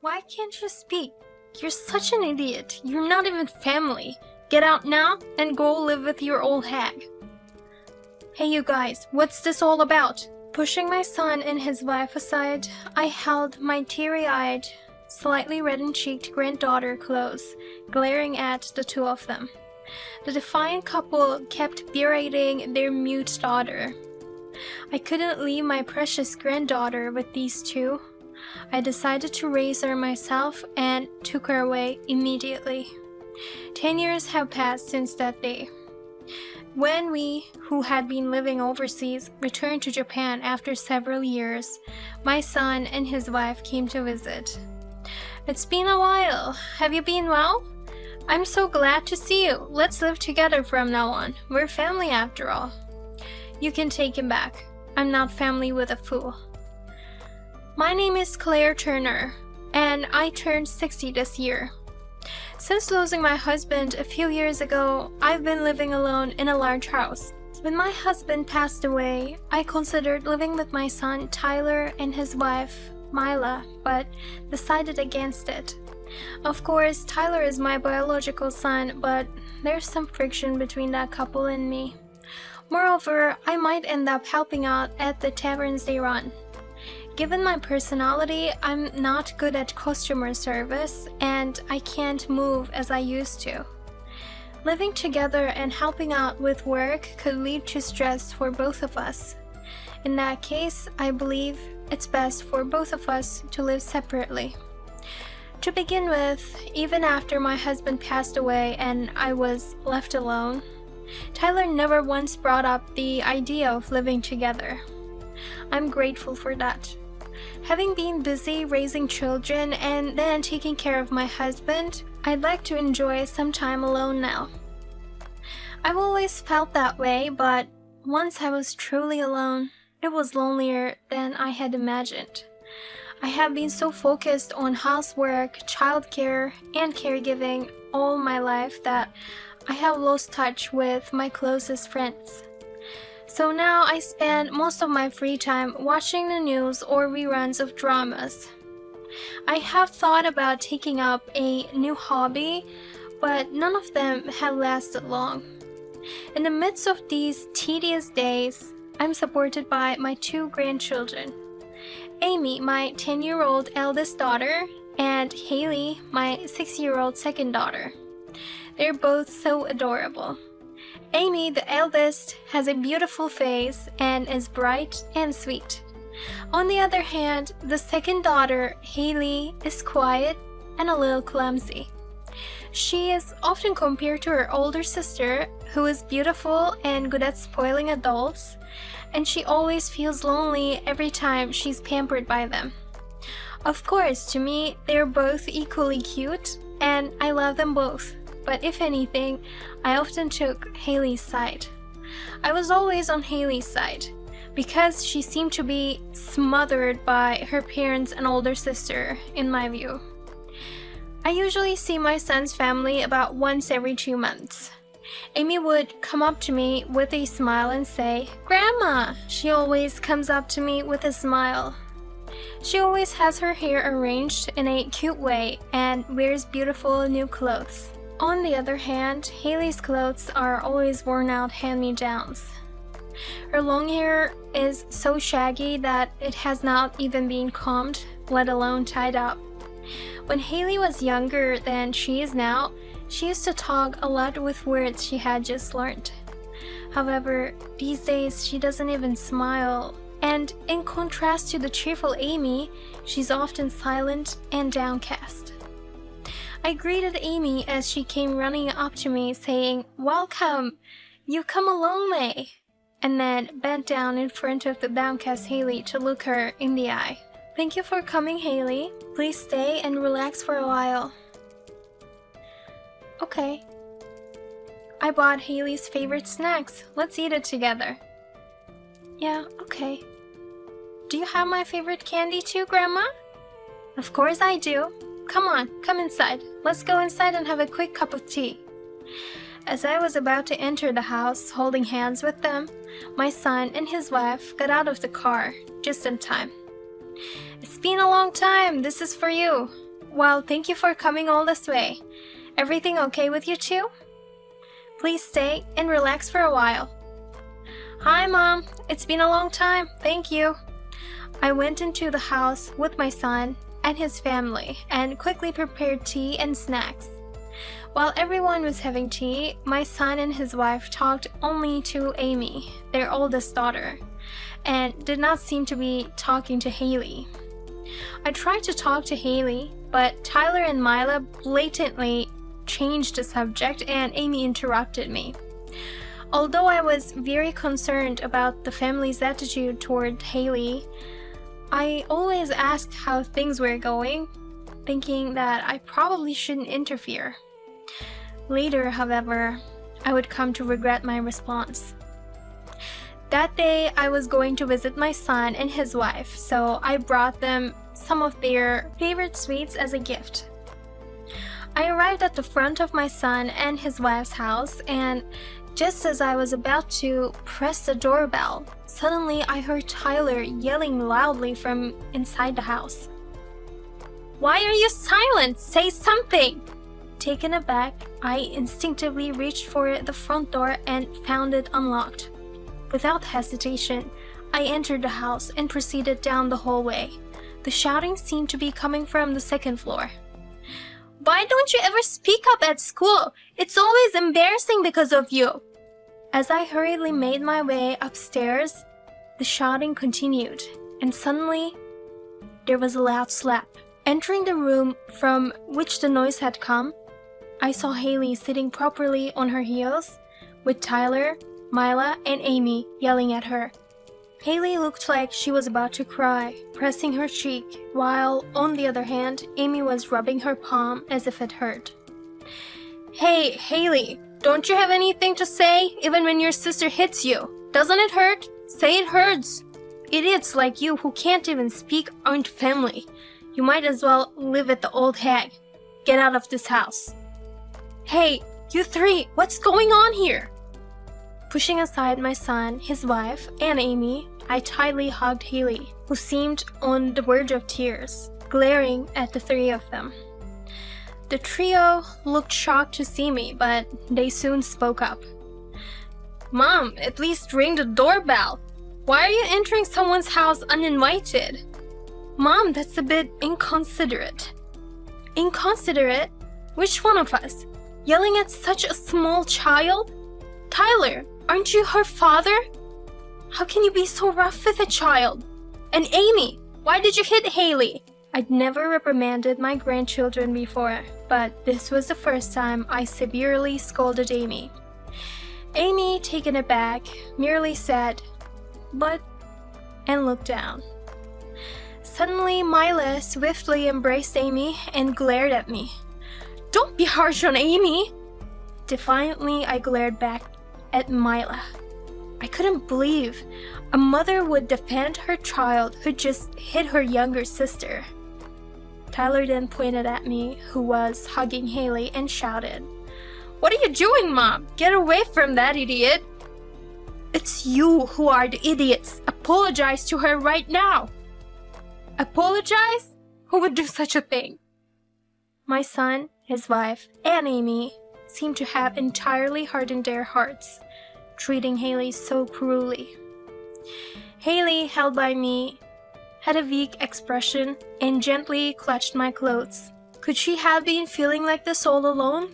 Why can't you speak? You're such an idiot. You're not even family. Get out now and go live with your old hag. Hey you guys, what's this all about? Pushing my son and his wife aside, I held my teary-eyed, slightly reddened-cheeked granddaughter close, glaring at the two of them. The defiant couple kept berating their mute daughter. I couldn't leave my precious granddaughter with these two. I decided to raise her myself and took her away immediately. 10 years have passed since that day. When we, who had been living overseas, returned to Japan after several years, my son and his wife came to visit. It's been a while. Have you been well? I'm so glad to see you. Let's live together from now on. We're family after all. You can take him back. I'm not family with a fool. My name is Claire Turner, and I turned 60 this year. Since losing my husband a few years ago, I've been living alone in a large house. When my husband passed away, I considered living with my son Tyler and his wife Mila, but decided against it. Of course, Tyler is my biological son, but there's some friction between that couple and me. Moreover, I might end up helping out at the taverns they run. Given my personality, I'm not good at customer service, and I can't move as I used to. Living together and helping out with work could lead to stress for both of us. In that case, I believe it's best for both of us to live separately. To begin with, even after my husband passed away and I was left alone, Tyler never once brought up the idea of living together. I'm grateful for that. Having been busy raising children and then taking care of my husband, I'd like to enjoy some time alone now. I've always felt that way, but once I was truly alone, it was lonelier than I had imagined. I have been so focused on housework, childcare, and caregiving all my life that I have lost touch with my closest friends. So now I spend most of my free time watching the news or reruns of dramas. I have thought about taking up a new hobby, but none of them have lasted long. In the midst of these tedious days, I'm supported by my two grandchildren. Amy, my 10-year-old eldest daughter, and Haley, my 6-year-old second daughter. They're both so adorable. Amy, the eldest, has a beautiful face and is bright and sweet. On the other hand, the second daughter, Haley, is quiet and a little clumsy. She is often compared to her older sister, who is beautiful and good at spoiling adults, and she always feels lonely every time she's pampered by them. Of course, to me, they're both equally cute, and I love them both. But if anything, I often took Haley's side. I was always on Haley's side, because she seemed to be smothered by her parents and older sister, in my view. I usually see my son's family about once every 2 months. Amy would come up to me with a smile and say, "Grandma!" She always comes up to me with a smile. She always has her hair arranged in a cute way and wears beautiful new clothes. On the other hand, Haley's clothes are always worn out hand-me-downs. Her long hair is so shaggy that it has not even been combed, let alone tied up. When Haley was younger than she is now, she used to talk a lot with words she had just learned. However, these days she doesn't even smile, and in contrast to the cheerful Amy, she's often silent and downcast. I greeted Amy as she came running up to me saying, "Welcome! You've come a long way," and then bent down in front of the downcast Haley to look her in the eye. "Thank you for coming, Haley. Please stay and relax for a while." "Okay." "I bought Haley's favorite snacks. Let's eat it together." "Yeah, okay." "Do you have my favorite candy too, Grandma?" "Of course I do. Come on, come inside. Let's go inside and have a quick cup of tea." As I was about to enter the house, holding hands with them, my son and his wife got out of the car, just in time. "It's been a long time. This is for you." Well, thank you for coming all this way. Everything okay with you two? Please stay and relax for a while. Hi, Mom. It's been a long time. Thank you. I went into the house with my son and his family and quickly prepared tea and snacks. While everyone was having tea, my son and his wife talked only to Amy, their oldest daughter, and did not seem to be talking to Haley. I tried to talk to Haley, but Tyler and Mila blatantly changed the subject and Amy interrupted me. Although I was very concerned about the family's attitude toward Haley, I always asked how things were going, thinking that I probably shouldn't interfere. Later, however, I would come to regret my response. That day, I was going to visit my son and his wife, so I brought them some of their favorite sweets as a gift. I arrived at the front of my son and his wife's house, and just as I was about to press the doorbell, suddenly I heard Tyler yelling loudly from inside the house. "Why are you silent? Say something!" Taken aback, I instinctively reached for the front door and found it unlocked. Without hesitation, I entered the house and proceeded down the hallway. The shouting seemed to be coming from the second floor. "Why don't you ever speak up at school? It's always embarrassing because of you." As I hurriedly made my way upstairs, the shouting continued, and suddenly there was a loud slap. Entering the room from which the noise had come, I saw Haley sitting properly on her heels, with Tyler, Mila, and Amy yelling at her. Haley looked like she was about to cry, pressing her cheek, while, on the other hand, Amy was rubbing her palm as if it hurt. "Hey, Haley, don't you have anything to say, even when your sister hits you? Doesn't it hurt? Say it hurts. Idiots like you who can't even speak aren't family. You might as well live with the old hag. Get out of this house." "Hey, you three, what's going on here?" Pushing aside my son, his wife, and Amy, I tightly hugged Haley, who seemed on the verge of tears, glaring at the three of them. The trio looked shocked to see me, but they soon spoke up. "Mom, at least ring the doorbell. Why are you entering someone's house uninvited?" "Mom, that's a bit inconsiderate." "Inconsiderate? Which one of us? Yelling at such a small child? Tyler, aren't you her father? How can you be so rough with a child? And Amy, why did you hit Haley?" I'd never reprimanded my grandchildren before, but this was the first time I severely scolded Amy. Amy, taken aback, merely said, "But," and looked down. Suddenly, Mila swiftly embraced Amy and glared at me. "Don't be harsh on Amy!" Defiantly, I glared back at Mila. I couldn't believe a mother would defend her child who just hit her younger sister. Tyler then pointed at me, who was hugging Haley, and shouted, "What are you doing, Mom? Get away from that idiot!" "It's you who are the idiots. Apologize to her right now." "Apologize? Who would do such a thing?" My son, his wife, and Amy seemed to have entirely hardened their hearts, treating Haley so cruelly. Haley, held by me, had a weak expression and gently clutched my clothes. Could she have been feeling like this all alone?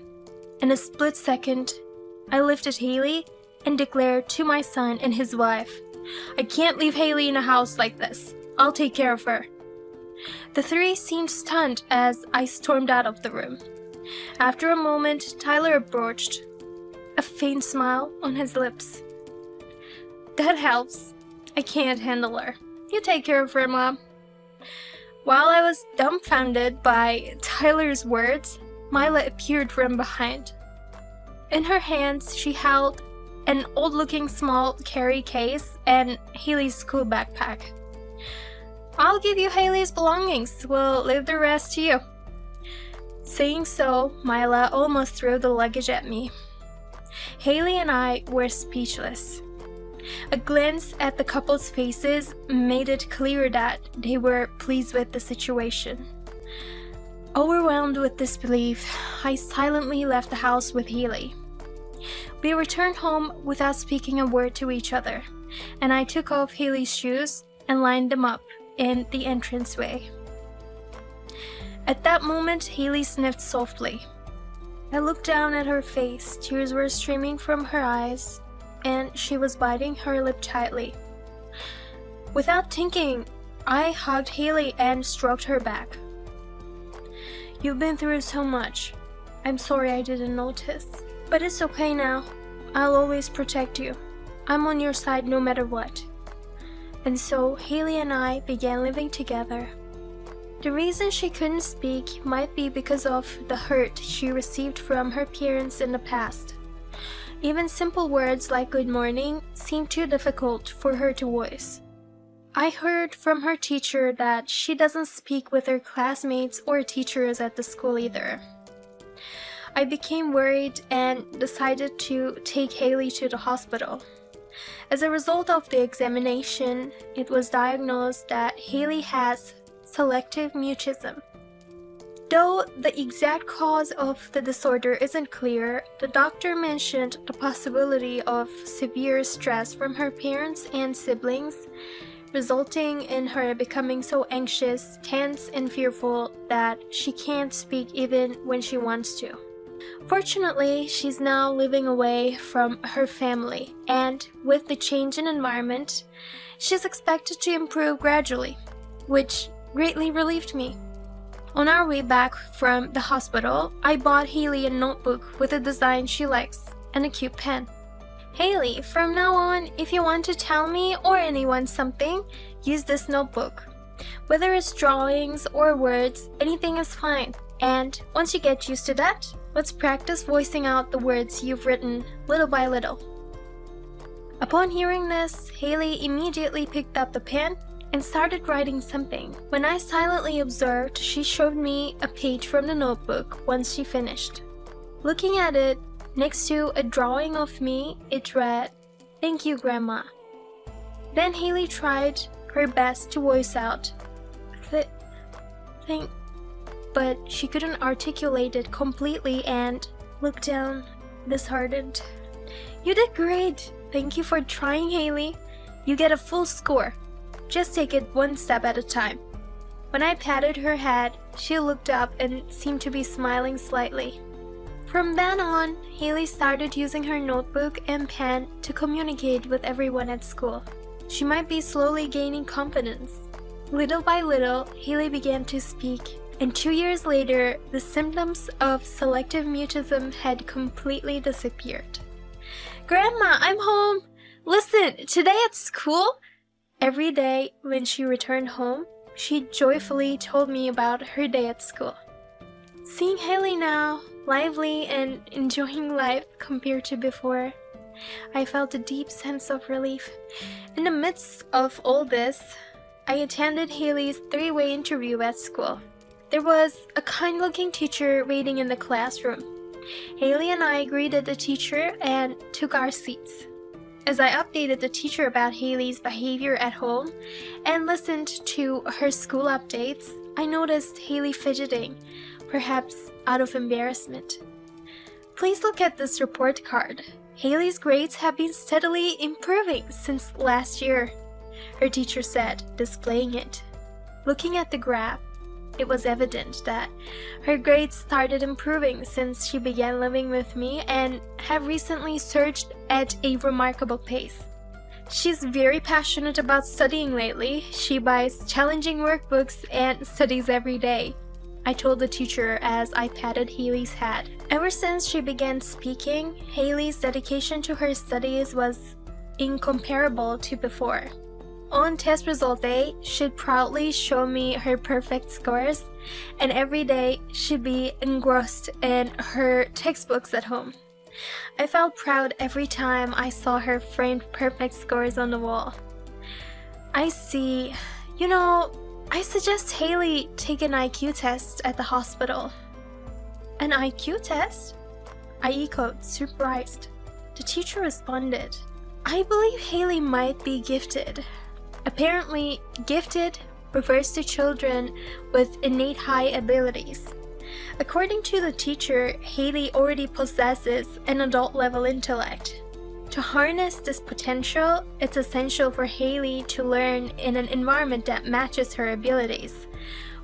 In a split second, I lifted Haley and declared to my son and his wife, "I can't leave Haley in a house like this. I'll take care of her." The three seemed stunned as I stormed out of the room. After a moment, Tyler approached, a faint smile on his lips. "That helps. I can't handle her. You take care of her, Mom." While I was dumbfounded by Tyler's words, Mila appeared from behind. In her hands, she held an old-looking small carry case and Haley's school backpack. "I'll give you Haley's belongings. We'll leave the rest to you." Saying so, Mila almost threw the luggage at me. Haley and I were speechless. A glance at the couple's faces made it clear that they were pleased with the situation. Overwhelmed with disbelief, I silently left the house with Haley. We returned home without speaking a word to each other, and I took off Haley's shoes and lined them up in the entranceway. At that moment, Haley sniffed softly. I looked down at her face. Tears were streaming from her eyes, and she was biting her lip tightly. Without thinking, I hugged Haley and stroked her back. "You've been through so much. I'm sorry I didn't notice. But it's okay now. I'll always protect you. I'm on your side no matter what." And so Haley and I began living together. The reason she couldn't speak might be because of the hurt she received from her parents in the past. Even simple words like good morning seemed too difficult for her to voice. I heard from her teacher that she doesn't speak with her classmates or teachers at the school either. I became worried and decided to take Haley to the hospital. As a result of the examination, it was diagnosed that Haley has selective mutism. Though the exact cause of the disorder isn't clear, the doctor mentioned the possibility of severe stress from her parents and siblings, resulting in her becoming so anxious, tense, and fearful that she can't speak even when she wants to. Fortunately, she's now living away from her family, and with the change in environment, she's expected to improve gradually, which greatly relieved me. On our way back from the hospital, I bought Haley a notebook with a design she likes and a cute pen. "Haley, from now on, if you want to tell me or anyone something, use this notebook. Whether it's drawings or words, anything is fine. And once you get used to that, let's practice voicing out the words you've written little by little." Upon hearing this, Haley immediately picked up the pen and started writing something. When I silently observed, she showed me a page from the notebook once she finished. Looking at it, next to a drawing of me, it read, "Thank you, Grandma." Then Haley tried her best to voice out, "Thank," but she couldn't articulate it completely and looked down, disheartened. "You did great. Thank you for trying, Haley. You get a full score. Just take it one step at a time." When I patted her head, she looked up and seemed to be smiling slightly. From then on, Haley started using her notebook and pen to communicate with everyone at school. She might be slowly gaining confidence. Little by little, Haley began to speak, and 2 years later, the symptoms of selective mutism had completely disappeared. "Grandma, I'm home! Listen, today at school?" Every day when she returned home, she joyfully told me about her day at school. Seeing Haley now, lively and enjoying life compared to before, I felt a deep sense of relief. In the midst of all this, I attended Haley's 3-way interview at school. There was a kind-looking teacher waiting in the classroom. Haley and I greeted the teacher and took our seats. As I updated the teacher about Haley's behavior at home and listened to her school updates, I noticed Haley fidgeting, perhaps out of embarrassment. "Please look at this report card. Haley's grades have been steadily improving since last year," her teacher said, displaying it. Looking at the graph, it was evident that her grades started improving since she began living with me and have recently surged at a remarkable pace. She's very passionate about studying lately. She buys challenging workbooks and studies every day, I told the teacher as I patted Haley's head. Ever since she began speaking, Haley's dedication to her studies was incomparable to before. On test result day, she'd proudly show me her perfect scores, and every day she'd be engrossed in her textbooks at home. I felt proud every time I saw her framed perfect scores on the wall. I see. I suggest Haley take an IQ test at the hospital. "An IQ test?" I echoed, surprised. The teacher responded, "I believe Haley might be gifted." Apparently, gifted refers to children with innate high abilities. According to the teacher, Haley already possesses an adult-level intellect. To harness this potential, it's essential for Haley to learn in an environment that matches her abilities,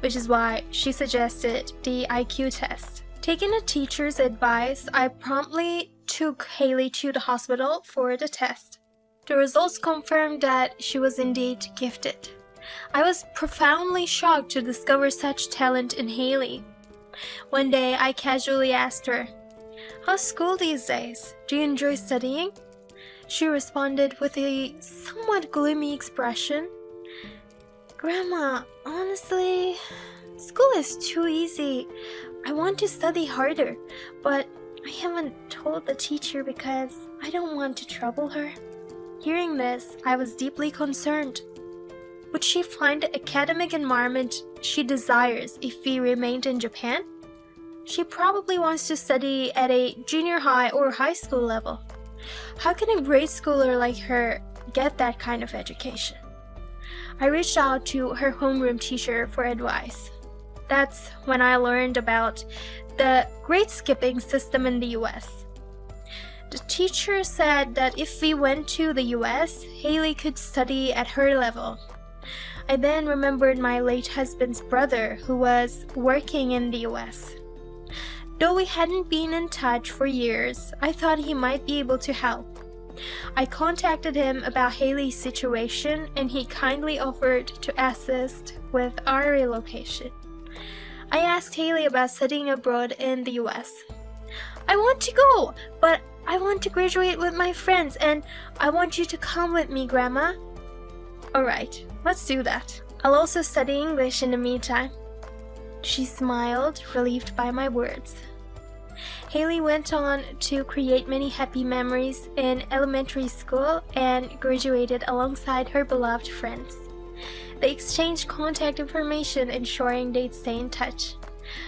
which is why she suggested the IQ test. Taking the teacher's advice, I promptly took Haley to the hospital for the test. The results confirmed that she was indeed gifted. I was profoundly shocked to discover such talent in Haley. One day, I casually asked her, "How's school these days? Do you enjoy studying?" She responded with a somewhat gloomy expression. "Grandma, honestly, school is too easy. I want to study harder, but I haven't told the teacher because I don't want to trouble her." Hearing this, I was deeply concerned. Would she find the academic environment she desires if we remained in Japan? She probably wants to study at a junior high or high school level. How can a grade schooler like her get that kind of education? I reached out to her homeroom teacher for advice. That's when I learned about the grade skipping system in the US. The teacher said that if we went to the US, Haley could study at her level. I then remembered my late husband's brother who was working in the US. Though we hadn't been in touch for years, I thought he might be able to help. I contacted him about Haley's situation and he kindly offered to assist with our relocation. I asked Haley about studying abroad in the US. "I want to go, but I want to graduate with my friends and I want you to come with me, Grandma." "Alright, let's do that. I'll also study English in the meantime." She smiled, relieved by my words. Haley went on to create many happy memories in elementary school and graduated alongside her beloved friends. They exchanged contact information, ensuring they'd stay in touch.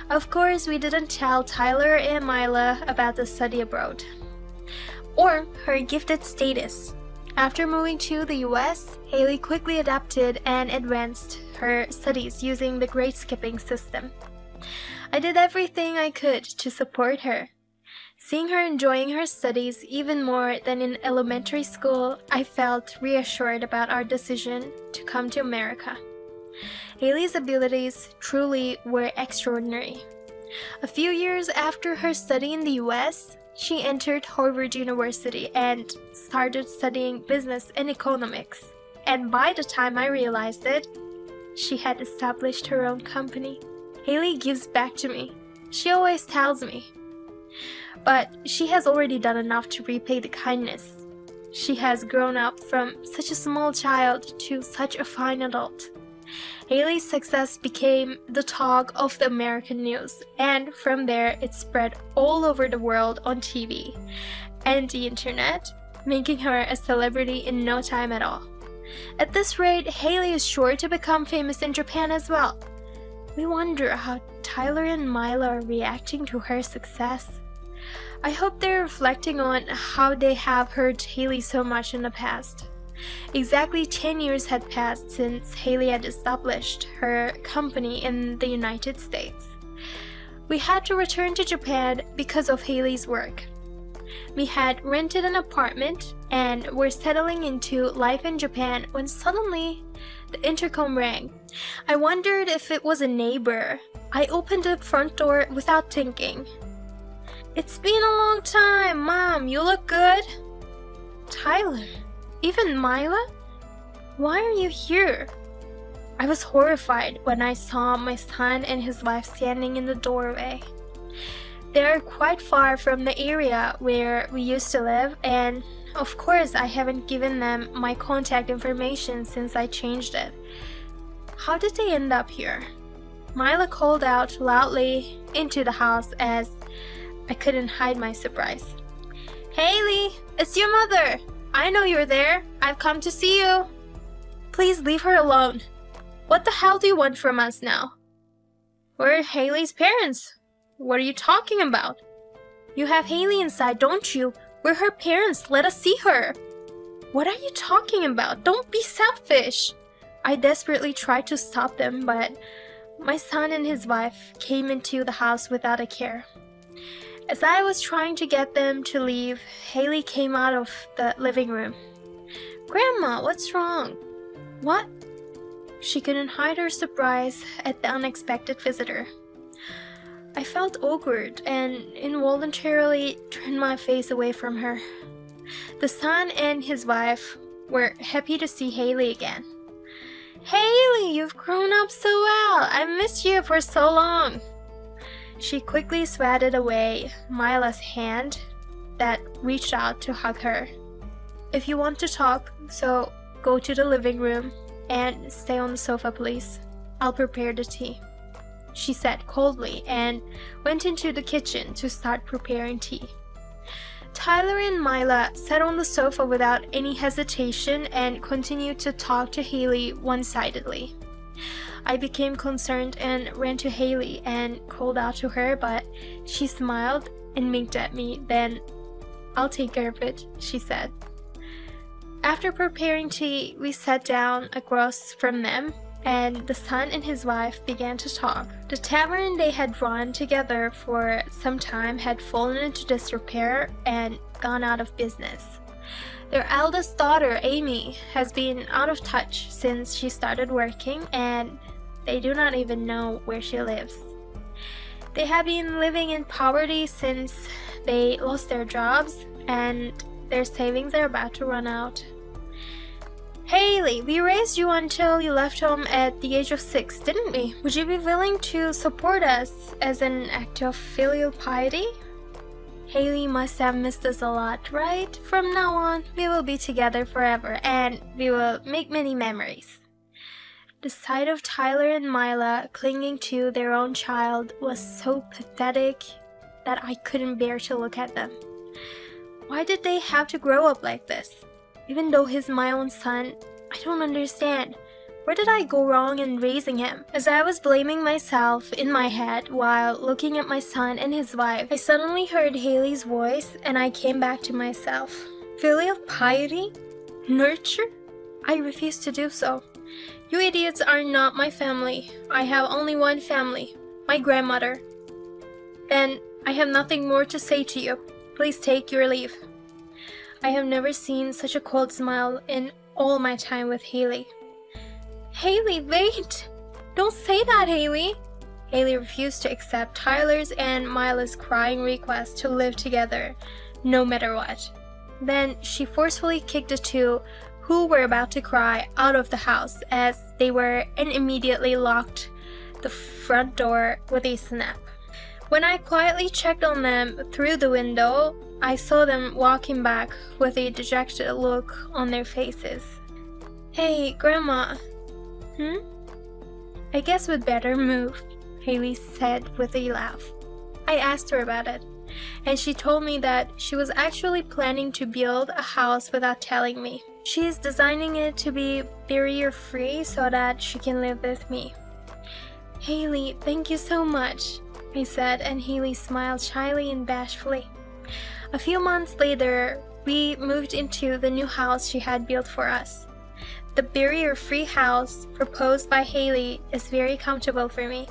Of course, we didn't tell Tyler and Mila about the study abroad or her gifted status. After moving to the US, Haley quickly adapted and advanced her studies using the grade skipping system. I did everything I could to support her. Seeing her enjoying her studies even more than in elementary school, I felt reassured about our decision to come to America. Haley's abilities truly were extraordinary. A few years after her study in the US, she entered Harvard University and started studying business and economics. And by the time I realized it, she had established her own company. Haley gives back to me. She always tells me. But she has already done enough to repay the kindness. She has grown up from such a small child to such a fine adult. Haley's success became the talk of the American news, and from there it spread all over the world on TV and the internet, making her a celebrity in no time at all. At this rate, Haley is sure to become famous in Japan as well. We wonder how Tyler and Mila are reacting to her success. I hope they're reflecting on how they have hurt Haley so much in the past. Exactly 10 years had passed since Haley had established her company in the United States. We had to return to Japan because of Haley's work. We had rented an apartment and were settling into life in Japan when suddenly the intercom rang. I wondered if it was a neighbor. I opened the front door without thinking. "It's been a long time, Mom. You look good." "Tyler? Even Mila? Why are you here?" I was horrified when I saw my son and his wife standing in the doorway. They are quite far from the area where we used to live, and of course I haven't given them my contact information since I changed it. How did they end up here? Mila called out loudly into the house as I couldn't hide my surprise. "Haley, it's your mother. I know you're there. I've come to see you." "Please leave her alone. What the hell do you want from us now?" "We're Haley's parents. What are you talking about?" "You have Haley inside, don't you? We're her parents. Let us see her." "What are you talking about? Don't be selfish." I desperately tried to stop them, but my son and his wife came into the house without a care. As I was trying to get them to leave, Haley came out of the living room. "Grandma, what's wrong?" "What?" She couldn't hide her surprise at the unexpected visitor. I felt awkward and involuntarily turned my face away from her. The son and his wife were happy to see Haley again. "Haley, you've grown up so well. I missed you for so long." She quickly swatted away Mila's hand that reached out to hug her. "If you want to talk, so go to the living room and stay on the sofa, please. I'll prepare the tea," she said coldly and went into the kitchen to start preparing tea. Tyler and Mila sat on the sofa without any hesitation and continued to talk to Haley one-sidedly. I became concerned and ran to Haley and called out to her, but she smiled and winked at me. Then, "I'll take care of it," she said. After preparing tea, we sat down across from them, and the son and his wife began to talk. The tavern they had run together for some time had fallen into disrepair and gone out of business. Their eldest daughter, Amy, has been out of touch since she started working, and they do not even know where she lives. They have been living in poverty since they lost their jobs, and their savings are about to run out. "Haley, we raised you until you left home at the age of 6, didn't we? Would you be willing to support us as an act of filial piety?" "Haley must have missed us a lot, right? From now on, we will be together forever, and we will make many memories." The sight of Tyler and Mila clinging to their own child was so pathetic that I couldn't bear to look at them. Why did they have to grow up like this? Even though he's my own son, I don't understand. Where did I go wrong in raising him? As I was blaming myself in my head while looking at my son and his wife, I suddenly heard Haley's voice and I came back to myself. Filial piety? Nurture? I refuse to do so. You idiots are not my family. I have only one family, my grandmother. Then I have nothing more to say to you. Please take your leave. I have never seen such a cold smile in all my time with Haley. "Haley, wait! Don't say that, Haley!" Haley refused to accept Tyler's and Mila's crying request to live together, no matter what. Then she forcefully kicked the two who were about to cry out of the house as they were, and immediately locked the front door with a snap. When I quietly checked on them through the window, I saw them walking back with a dejected look on their faces. "Hey, Grandma." "I guess we'd better move," Haley said with a laugh. I asked her about it, and she told me that she was actually planning to build a house without telling me. She is designing it to be barrier-free so that she can live with me. "Haley, thank you so much," I said, and Haley smiled shyly and bashfully. A few months later, we moved into the new house she had built for us. The barrier-free house proposed by Haley is very comfortable for me.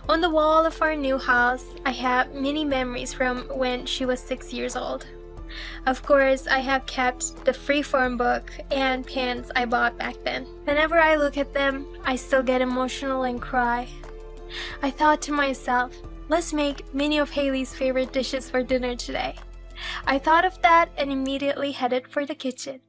On the wall of our new house, I have many memories from when she was 6 years old. Of course, I have kept the freeform book and pens I bought back then. Whenever I look at them, I still get emotional and cry. I thought to myself, let's make many of Haley's favorite dishes for dinner today. I thought of that and immediately headed for the kitchen.